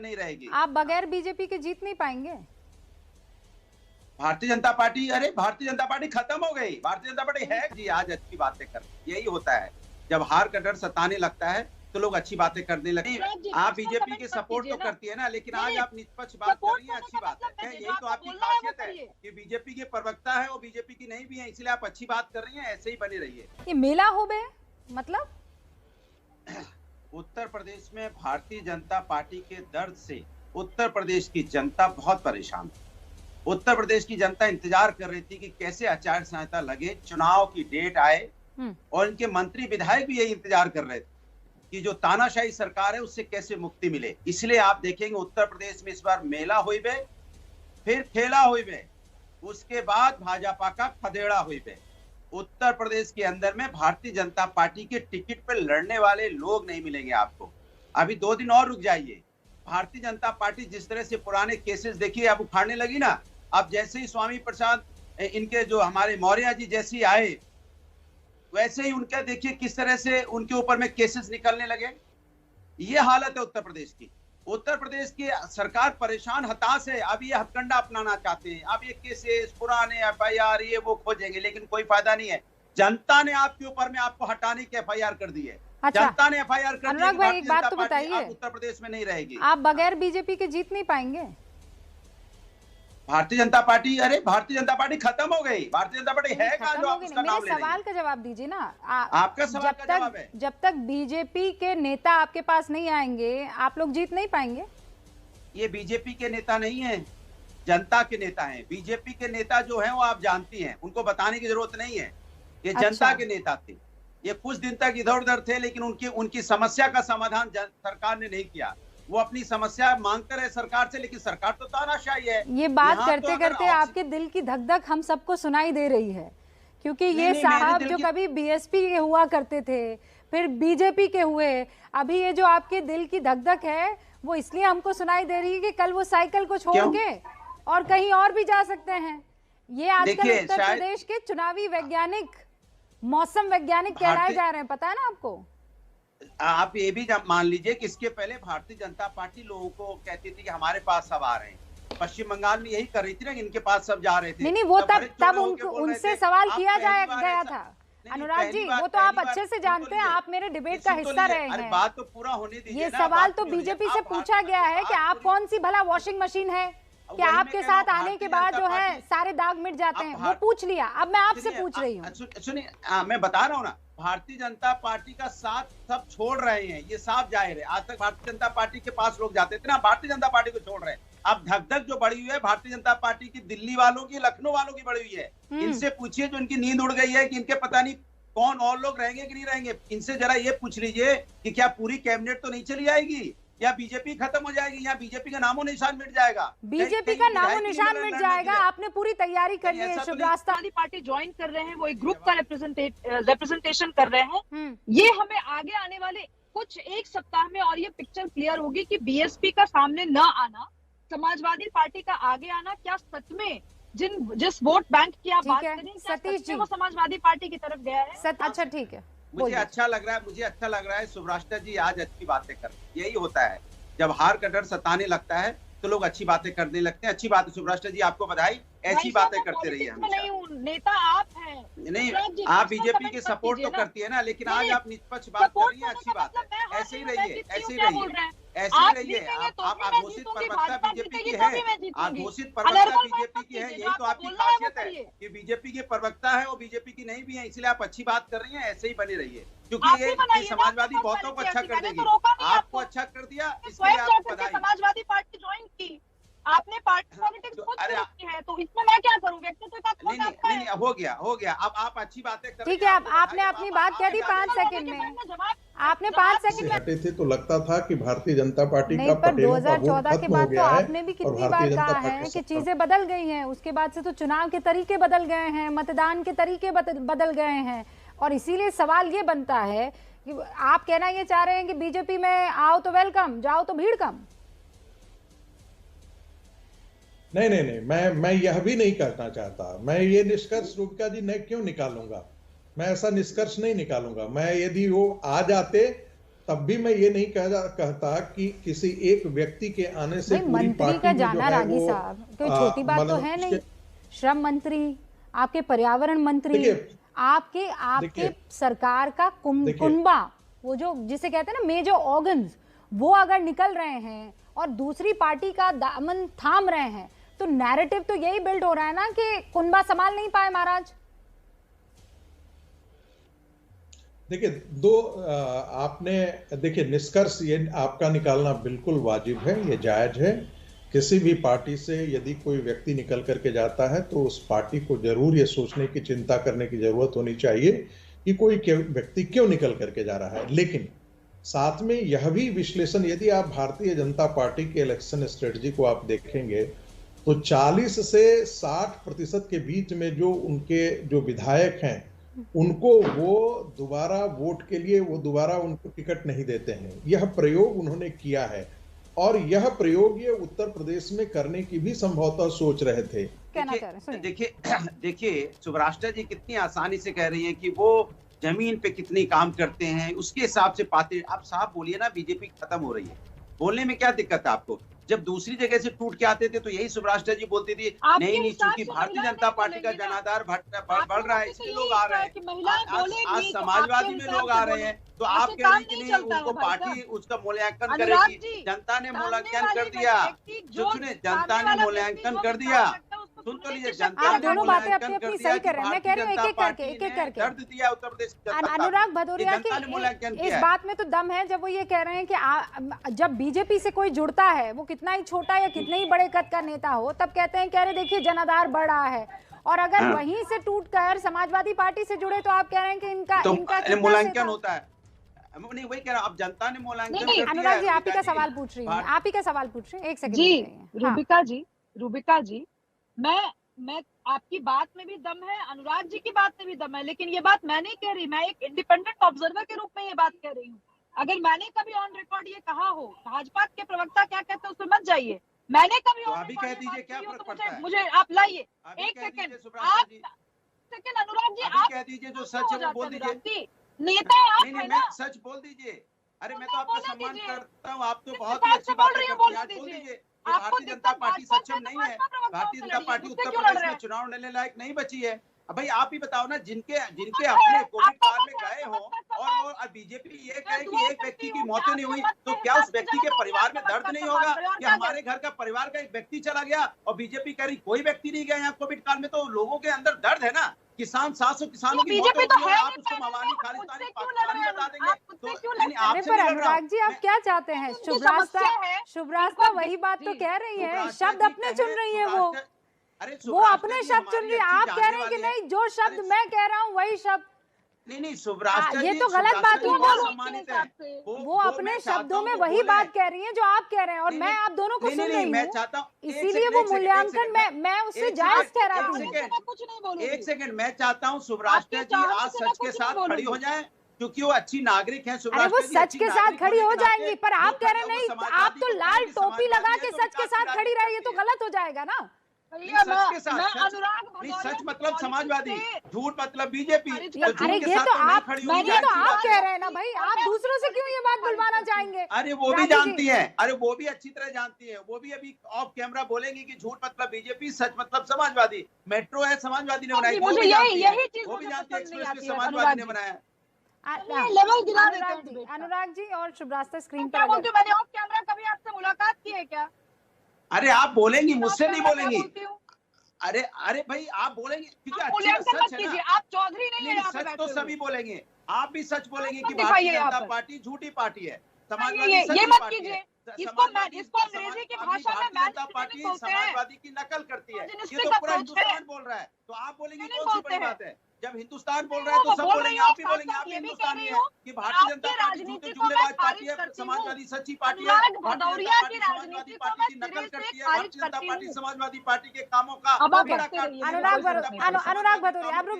नहीं रहेगी। आप बगैर बीजेपी के जीत नहीं पाएंगे। भारतीय जनता पार्टी, अरे भारतीय जनता पार्टी खत्म हो गई, भारतीय जनता पार्टी है जी। आज अच्छी बातें कर, यही होता है जब हार का डर सताने लगता है तो लोग अच्छी बातें करने लगते हैं। आप बीजेपी के सपोर्ट तो करती है ना, लेकिन आज आप निष्पक्ष बात कर रही है, अच्छी बात है। यही तो आपकी खासियत है कि बीजेपी के प्रवक्ता है, वो बीजेपी की नहीं भी है, इसलिए आप अच्छी बात कर रही हैं। ऐसे ही बनी रहिए। ये मेला हो गए मतलब उत्तर प्रदेश में भारतीय जनता पार्टी के दर्द से उत्तर प्रदेश की जनता बहुत परेशान है। उत्तर प्रदेश की जनता इंतजार कर रही थी कि कैसे आचार संहिता लगे, चुनाव की डेट आए, और इनके मंत्री विधायक भी यही इंतजार कर रहे थे कि जो तानाशाही सरकार है उससे कैसे मुक्ति मिले। इसलिए आप देखेंगे उत्तर प्रदेश में इस बार मेला हुई बे, फिर खेला हुई बे, उसके बाद भाजपा का खदेड़ा हुई बे। उत्तर प्रदेश के अंदर में भारतीय जनता पार्टी के टिकट पर लड़ने वाले लोग नहीं मिलेंगे आपको। अभी 2 दिन और रुक जाइए। भारतीय जनता पार्टी जिस तरह से पुराने केसेस देखिए अब उखाड़ने लगी ना, अब जैसे ही स्वामी प्रसाद इनके जो हमारे मौर्य जी जैसे ही आए, वैसे ही उनके देखिए किस तरह से उनके ऊपर में केसेस निकलने लगे। ये हालत है उत्तर प्रदेश की। उत्तर प्रदेश की सरकार परेशान, हताश है। अब ये हथकंडा अपनाना चाहते हैं, अब ये केसेस पुराने एफआईआर ये वो खोजेंगे, लेकिन कोई फायदा नहीं है। जनता ने आपके ऊपर में आपको हटाने की एफआईआर कर दी है। अच्छा, जनता ने एफआईआर कर दी है। अनुराग भाई एक बात तो बताइए, उत्तर प्रदेश में नहीं रहेगी। आप बगैर बीजेपी के जीत नहीं पाएंगे। भारतीय जनता पार्टी, अरे भारतीय जनता पार्टी खत्म हो गई। भारतीय जनता पार्टी है कहां जो आप उसका नाम ले रही हैं? सवाल का जवाब दीजिए ना। आपका सवाल का जवाब है, जब तक बीजेपी के नेता आपके पास नहीं आएंगे आप लोग जीत नहीं पाएंगे। ये बीजेपी के नेता नहीं है, जनता के नेता हैं। बीजेपी के नेता जो हैं वो आप जानती हैं, उनको बताने की जरूरत नहीं है। ये जनता के नेता थे। ये कुछ दिन तक इधर उधर थे, लेकिन उनकी समस्या का समाधान सरकार ने नहीं किया। वो अपनी समस्या मांगते रहे सरकार से, लेकिन सरकार तो तानाशाही है। ये बात करते करते आपके दिल की धक धक हम सबको सुनाई दे रही है, क्योंकि ये साहब जो कभी बीएसपी के हुआ करते थे, फिर बीजेपी के हुए, अभी ये जो आपके दिल की धक धक है वो इसलिए हमको सुनाई दे रही है कि कल वो साइकिल को छोड़ के और कहीं और भी जा सकते हैं। ये आजकल उत्तर प्रदेश के चुनावी वैज्ञानिक, मौसम वैज्ञानिक कहलाए जा रहे हैं, पता है ना आपको। आप ये भी मान लीजिए कि इसके पहले भारतीय जनता पार्टी लोगों को कहती थी कि हमारे पास सब आ रहे हैं। पश्चिम बंगाल में यही कर रही थी ना, इनके पास सब जा रहे थे। नहीं वो तब उनसे सवाल किया गया था। अनुराग जी वो तो आप अच्छे से जानते हैं, आप मेरे डिबेट का हिस्सा रहे हैं। बात तो पूरा होने दीजिए। ये सवाल तो बीजेपी से पूछा गया है कि आप कौन सी भला वॉशिंग मशीन है कि आपके साथ आने के बाद जो है सारे दाग मिट जाते हैं। वो पूछ लिया, अब मैं आपसे पूछ रही हूँ। सुनिए, मैं बता रहा हूँ ना, भारतीय जनता पार्टी का साथ सब छोड़ रहे हैं, ये साफ जाहिर है। आज तक भारतीय जनता पार्टी के पास लोग जाते थे ना, भारतीय जनता पार्टी को छोड़ रहे हैं। अब धक धक जो बढ़ी हुई है भारतीय जनता पार्टी की, दिल्ली वालों की, लखनऊ वालों की बढ़ी हुई है। इनसे पूछिए जो इनकी नींद उड़ गई है कि इनके पता नहीं कौन और लोग रहेंगे कि नहीं रहेंगे। इनसे जरा ये पूछ लीजिए कि क्या पूरी कैबिनेट तो नहीं चली जाएगी, या बीजेपी खत्म हो जाएगी, या बीजेपी का नामो निशान मिट जाएगा। बीजेपी का नामो निशान मिट जाएगा। आपने पूरी तैयारी कर ली है। शुभरास्ता पार्टी ज्वाइन कर रहे हैं, वो एक ग्रुप का रिप्रेजेंटेशन कर रहे हैं। ये हमें आगे आने वाले कुछ एक सप्ताह में और ये पिक्चर क्लियर होगी कि बीएसपी का सामने न आना, समाजवादी पार्टी का आगे आना, क्या सच में जिस वोट बैंक की आप बात करें, सतीश जी वो समाजवादी पार्टी की तरफ गया है। अच्छा ठीक है, मुझे अच्छा लग रहा है सुभ्राष्टा जी आज अच्छी बातें कर। यही होता है जब हार का डर सताने लगता है तो लोग अच्छी बातें करने लगते हैं। अच्छी बात है सुभ्राष्टा जी, आपको बधाई। ऐसी बातें करते रहिए हमेशा। नेता आप हैं, नहीं आप बीजेपी के सपोर्ट तो करती है ना, लेकिन आज आप निष्पक्ष बात कर रही हैं, अच्छी बात है। ऐसे ही रहिए, ऐसे ही रहिए, ऐसे ही रहिए। आप घोषित प्रवक्ता बीजेपी की है, आप घोषित प्रवक्ता बीजेपी की है। यही तो आपकी खासियत है कि बीजेपी के प्रवक्ता है, वो बीजेपी की नहीं भी है, इसलिए आप अच्छी बात कर रही हैं। ऐसे ही बनी रहिए, क्योंकि ये समाजवादी बहुतों को अच्छा कर देगी। आपको अच्छा कर दिया, इसलिए आपको बधाई। समाजवादी पार्टी ज्वाइन की, आपने पार्टी पॉलिटिक्स खुद की है, तो इसमें मैं क्या करूं? व्यक्तित्व का नहीं, हो गया। अब आप अच्छी बातें कर रही हैं। ठीक है, आपने अपनी बात कह दी 5 सेकंड में। आपने 5 सेकंड में हटे थे तो लगता था कि भारतीय जनता पार्टी का पर 2014 के बाद तो आपने भी कितनी बार कहा है कि चीजें बदल गई हैं। उसके बाद से तो चुनाव के तरीके बदल गए हैं, मतदान के तरीके बदल गए हैं, और इसीलिए सवाल ये बनता है कि आप कहना ये चाह रहे हैं कि बीजेपी में आओ तो वेलकम, जाओ तो भीड़ कम। नहीं, मैं यह भी नहीं कहना चाहता। मैं ये निष्कर्ष रूपका जी नहीं क्यों निकालूंगा, मैं ऐसा निष्कर्ष नहीं निकालूंगा। मैं यदि वो आ जाते तब भी मैं ये नहीं कहता कि किसी एक व्यक्ति के आने से पूरी मंत्री का जाना, रागी साहब, कोई छोटी बात तो है नहीं। श्रम मंत्री, आपके पर्यावरण मंत्री, आपके सरकार का कुंबा, वो जो जिसे कहते हैं ना मेजर ऑर्गन्स, वो अगर निकल रहे हैं और दूसरी पार्टी का दामन थाम रहे हैं, तो नैरेटिव तो यही बिल्ड हो रहा है ना कि कुंबा संभाल नहीं पाए महाराज। देखिए, आपने देखिए निष्कर्ष ये आपका निकालना बिल्कुल वाजिब है, ये जायज है। किसी भी पार्टी से यदि कोई व्यक्ति निकल करके जाता है तो उस पार्टी को जरूर ये सोचने की, चिंता करने की जरूरत होनी चाहिए कि कोई व्यक्ति क्यों निकल करके जा रहा है। लेकिन साथ में यह भी विश्लेषण, यदि आप भारतीय जनता पार्टी के इलेक्शन स्ट्रेटजी को आप देखेंगे तो 40 से 60% के बीच में जो उनके जो विधायक हैं, उनको वो दोबारा वोट के लिए वो दोबारा उनको टिकट नहीं देते हैं। यह प्रयोग उन्होंने किया है और यह प्रयोग ये उत्तर प्रदेश में करने की भी संभवतः सोच रहे थे। देखिए सुब्राष्ट्र जी कितनी आसानी से कह रही हैं कि वो जमीन पे कितनी काम करते हैं, उसके हिसाब से पाते। आप साहब बोलिए ना, बीजेपी खत्म हो रही है, बोलने में क्या दिक्कत है आपको? जब दूसरी जगह से टूट के आते थे तो यही सुब्राष्ट्र जी बोलती थी नहीं, चूंकि भारतीय जनता पार्टी का जनाधार बढ़ रहा है इसलिए लोग आ रहे हैं। आज समाजवादी में लोग आ रहे हैं तो आप कह रही कि नहीं, उनको पार्टी उसका मूल्यांकन करेगी। जनता ने मूल्यांकन कर दिया, सुनिए, जनता ने मूल्यांकन कर दिया। सुन तो लीजिए, जनता ने दोनों बातें अपनी अपनी सही कर रहे हैं। मैं कह रही हूँ एक एक करके दर्द दिया उत्तर प्रदेश। अनुराग भदौरिया की इस बात में तो दम है जब वो ये कह रहे हैं कि जब बीजेपी से कोई जुड़ता है, वो कितना ही छोटा या कितने ही बड़े कद का नेता हो, तब कहते हैं कह रहे देखिए जनाधार बढ़ रहा है, और अगर वहीं से टूटकर समाजवादी पार्टी से जुड़े तो आप कह रहे हैं कि इनका मूल्यांकन होता है। नहीं, वही कह रहा, आप जनता ने मूल्यांकन कर दिया। अनुराग जी, आप ही का सवाल पूछ रही हूँ, आप ही का सवाल पूछ रही हूँ। एक सेकंड जी, रूबिका जी, मैं आपकी बात में भी दम है, अनुराग जी की बात में भी दम है, लेकिन ये बात मैं नहीं कह रही, मैं एक इंडिपेंडेंट ऑब्जर्वर के रूप में ये बात कह रही हूँ। अगर मैंने कभी ऑन रिकॉर्ड ये कहा हो, भाजपा के प्रवक्ता क्या कहते हैं उसमें मत जाइए, मैंने कभी तो अभी कह दीजिए, क्या फर्क पड़ता है? मुझे आप लाइए एक सेकंड, अनुराग जी, आप कह दीजिए जो सच है वो बोल दीजिए। नेता है आप, है ना? सच बोल दीजिए। अरे मैं तो आपका सम्मान करता हूँ, आप तो बहुत ही अच्छी बात बोल दीजिए। भारतीय जनता पार्टी सक्षम नहीं है, भारतीय जनता पार्टी उत्तर प्रदेश में चुनाव लड़ने लायक नहीं बची है। अब भाई आप ही बताओ ना, जिनके अपने कोविड काल में गए हो और बीजेपी ये कहे कि एक व्यक्ति की मौत नहीं हुई, तो क्या उस व्यक्ति के परिवार में दर्द नहीं होगा कि हमारे घर का परिवार का एक व्यक्ति चला गया और बीजेपी कह रही कोई व्यक्ति नहीं गया यहाँ कोविड काल में? तो लोगों के अंदर दर्द है ना। किसान 700 किसानों की मौत हो गई, आप उसको मवाली खालिस्तानी पाकिस्तानी बता देंगे तो अनुराग जी, आप क्या चाहते हैं? शुभ्रास्ता वही बात तो कह रही है, शब्द अपने चुन रही है, वो अपने शब्द चुन रही है। आप कह रहे हैं कि नहीं, जो शब्द मैं कह रहा हूँ वही शब्द नहीं सुब्राष्ट्र, ये तो गलत बात हुई। वो अपने शब्दों में वही बात कह रही है जो आप कह रहे हैं, और मैं आप दोनों को सुन रही हूँ, इसीलिए वो मूल्यांकन मैं उससे जायज ठहरा दूं। एक सेकंड, मैं चाहता हूँ सुब्राष्ट्र जी आज सच के साथ खड़ी हो जाए, क्योंकि वो अच्छी नागरिक हैं। अरे वो सच के साथ खड़ी हो जाएंगी, पर आप कह रहे नहीं, आप तो लाल टोपी लगा के सच के साथ खड़ी रही, ये तो गलत हो जाएगा ना। सच के साथ, सच मतलब समाजवादी, झूठ मतलब बीजेपी। अरे ये तो आप कह रहे हैं ना भाई, आप दूसरों से क्यों ये बात बुलवाना चाहेंगे? अरे वो भी जानती है, अरे वो भी अच्छी तरह जानती है, वो भी अभी ऑफ कैमरा बोलेंगी कि झूठ मतलब बीजेपी, सच मतलब समाजवादी। मेट्रो है समाजवादी ने बनाई, वो भी जानती है, एक्सप्रेस समाजवादी ने बनाया। अनुराग जी और शुभ्रास्ता स्क्रीन पर, मैंने ऑफ कैमरा कभी आपसे मुलाकात की है क्या? अरे आप बोलेंगी, मुझसे नहीं बोलेंगी। अरे भाई आप बोलेंगे क्योंकि सच है ना। आप चौधरी नहीं है, सच तो सभी बोलेंगे, आप भी सच बोलेंगे कि भारतीय जनता पार्टी झूठी पार्टी है, समाजवादी ये मत कीजिए। इसको अंग्रेजी की भाषा में जनता पार्टी समाजवादी की नकल करती है, ये तो पूरा हिंदुस्तान बोल रहा है, तो आप बोलेंगे कौन सी बड़ी बात है? जब हिंदुस्तान बोल रहा है तो सब बोलेंगे, आप भी बोलेंगे, आप भी हिंदुस्तानी है कि भारतीय जनता पार्टी झूठे जुमलेबाज पार्टी है, समाजवादी सच्ची पार्टी है, समाजवादी पार्टी की नकल करती है, भारतीय जनता पार्टी समाजवादी पार्टी के कामों का। अनुराग भदौरिया, आप रुक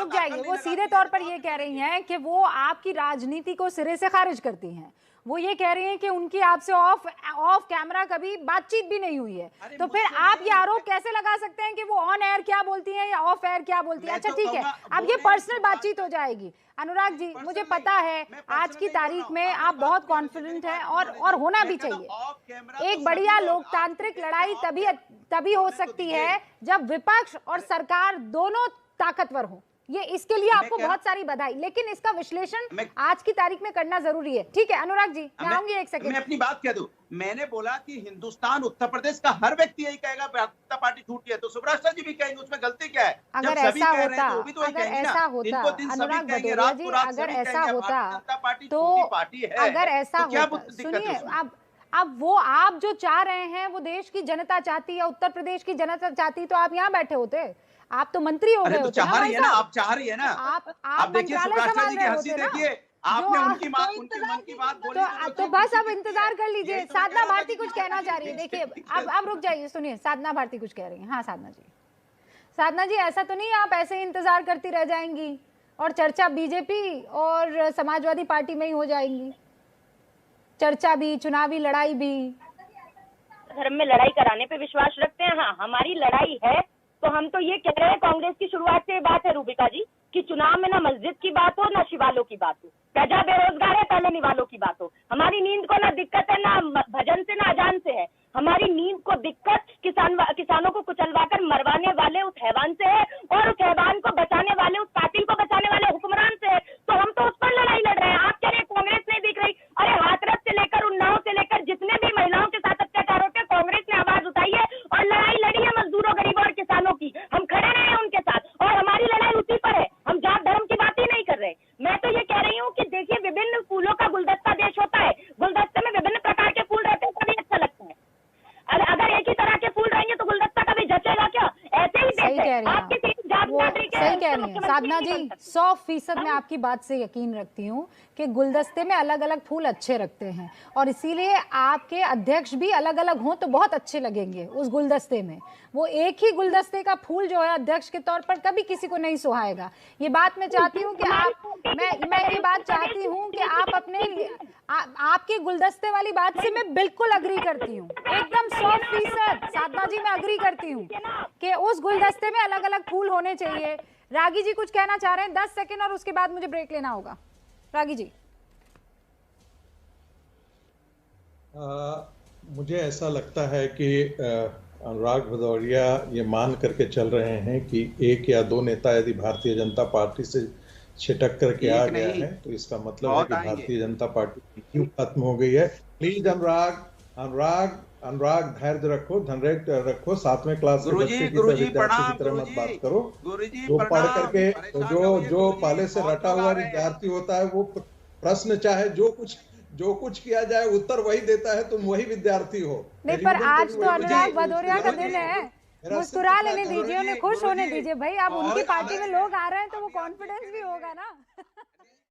जाइए। वो सीधे तौर पर ये कह रही हैं कि वो आपकी राजनीति को सिरे से खारिज करती हैं, वो ये कह रही हैं कि उनकी आपसे ऑफ कैमरा कभी बातचीत भी नहीं हुई है, तो फिर आप ये आरोप कैसे लगा सकते हैं कि वो ऑन एयर क्या बोलती हैं या ऑफ एयर क्या बोलती हैं? अच्छा ठीक है, अब ये पर्सनल बातचीत हो जाएगी। अनुराग जी, मुझे पता है आज की तारीख में आप बहुत कॉन्फिडेंट हैं और होना भी चाहिए। एक बढ़िया लोकतांत्रिक लड़ाई तभी हो सकती है जब विपक्ष और सरकार दोनों ताकतवर हो। ये इसके लिए आपको बहुत सारी बधाई, लेकिन इसका विश्लेषण आज की तारीख में करना जरूरी है। ठीक है अनुराग जी, मैं आऊंगी एक सेकंड। मैं अपनी बात कह दूं, मैंने बोला कि हिंदुस्तान उत्तर प्रदेश का हर व्यक्ति यही कहेगा जनता पार्टी झूठी है, तो सुब्रत जी भी कहेंगे उसमें गलती क्या है? अगर ऐसा होता, अगर ऐसा होता अनुराग भदौरिया जी, अगर ऐसा होता तो अगर ऐसा होता, सुनिए, अब वो आप जो चाह रहे हैं वो देश की जनता चाहती है, उत्तर प्रदेश की जनता चाहती, तो आप यहाँ बैठे होते, आप तो मंत्री हो गए होते। चाह रही है ना, आप चाह रही है ना, आप देखिए सुब्रत जी की हंसी देखिए, आपने उनकी मन की बात बोली, तो बस अब इंतजार कर लीजिए। साधना भारती कुछ कहना चाह रही है, देखिए अब रुक जाइए, सुनिए, साधना भारती कुछ कह रही है। हाँ साधना जी, ऐसा तो नहीं आप ऐसे ही इंतजार करती रह जाएंगी और चर्चा बीजेपी और समाजवादी पार्टी में ही हो जाएंगी? चर्चा भी, चुनावी लड़ाई भी। धर्म में लड़ाई कराने पे विश्वास रखते हैं। हाँ, हमारी लड़ाई है, तो हम तो ये कह रहे हैं, कांग्रेस की शुरुआत से बात है रूबिका जी, कि चुनाव में ना मस्जिद की बात हो ना शिवालों की बात हो, प्रजा बेरोजगार है पहले निवालों की बात हो। हमारी नींद को ना दिक्कत है ना भजन से ना अजान से है, हमारी नींद को दिक्कत किसानों को कुचलवाकर मरवाने वाले उस हैवान से है, और उस हैवान को बचाने वाले, उस कातिल को बचाने वाले हुक्मरान से है। तो हम तो उस पर लड़ाई लड़ रहे हैं। आप कह रहे हैं कांग्रेस नहीं दिख रही, अरे हाथरस से लेकर उन्नाव से लेकर जितने भी महिलाओं के साथ अत्याचार होते हैं, कांग्रेस ने आवाज उठाई है और लड़ाई लड़ी है मजदूरों, गरीबों और किसानों की। हम खड़े रहे हैं उनके साथ, और हमारी लड़ाई उसी पर है। हम जात धर्म की बात ही नहीं कर रहे। मैं तो ये कह रही हूँ कि देखिए, विभिन्न फूलों का गुलदस्ता देश होता है, गुलदस्ते में विभिन्न प्रकार के फूल रहते हैं, तभी अच्छा लगता है। अगर एक ही तरह के फूल रहेंगे तो गुलदस्ता कभी जचेगा क्या? ऐसे ही सही कह रही हैं साधना जी, 100% मैं आपकी बात से यकीन रखती हूँ कि गुलदस्ते में अलग अलग फूल अच्छे रखते हैं, और इसीलिए आपके अध्यक्ष भी अलग अलग हों तो बहुत अच्छे लगेंगे उस गुलदस्ते में। वो एक ही गुलदस्ते का फूल जो है अध्यक्ष के तौर पर कभी किसी को नहीं सुहाएगा। ये बात मैं चाहती हूँ कि मैं ये बात चाहती हूँ कि आप अपने आपके गुलदस्ते वाली बात से मैं बिल्कुल अग्री करती हूँ, एकदम 100% साधना जी मैं अग्री करती हूँ कि उस गुलदस्ते में अलग अलग फूल होने चाहिए। रागी जी कुछ कहना चाह रहे हैं, 10 सेकंड, और उसके बाद मुझे ब्रेक लेना होगा। रागी जी। मुझे ऐसा लगता है कि अनुराग भदौरिया ये मान करके चल रहे हैं कि एक या दो नेता यदि भारतीय जनता पार्टी से छिटक करके आ गया है तो इसका मतलब है कि भारतीय जनता पार्टी क्यों खत्म हो गई है। प्लीज अनुराग धैर्य रखो, धैर्य रखो, 7वें क्लास के बच्चे की तरह मत बात करो। जो पढ़ करके जो पहले से रटा हुआ विद्यार्थी होता है वो प्रश्न चाहे जो कुछ किया जाए उत्तर वही देता है, तुम वही विद्यार्थी हो। नहीं, पर आज तो अनुराग भदौरिया का दिन है, मुस्कुरा लेने दीजिए, उन्हें खुश होने दीजिए भाई। अब उनकी पार्टी में लोग आ रहे हैं तो वो कॉन्फिडेंस भी होगा ना।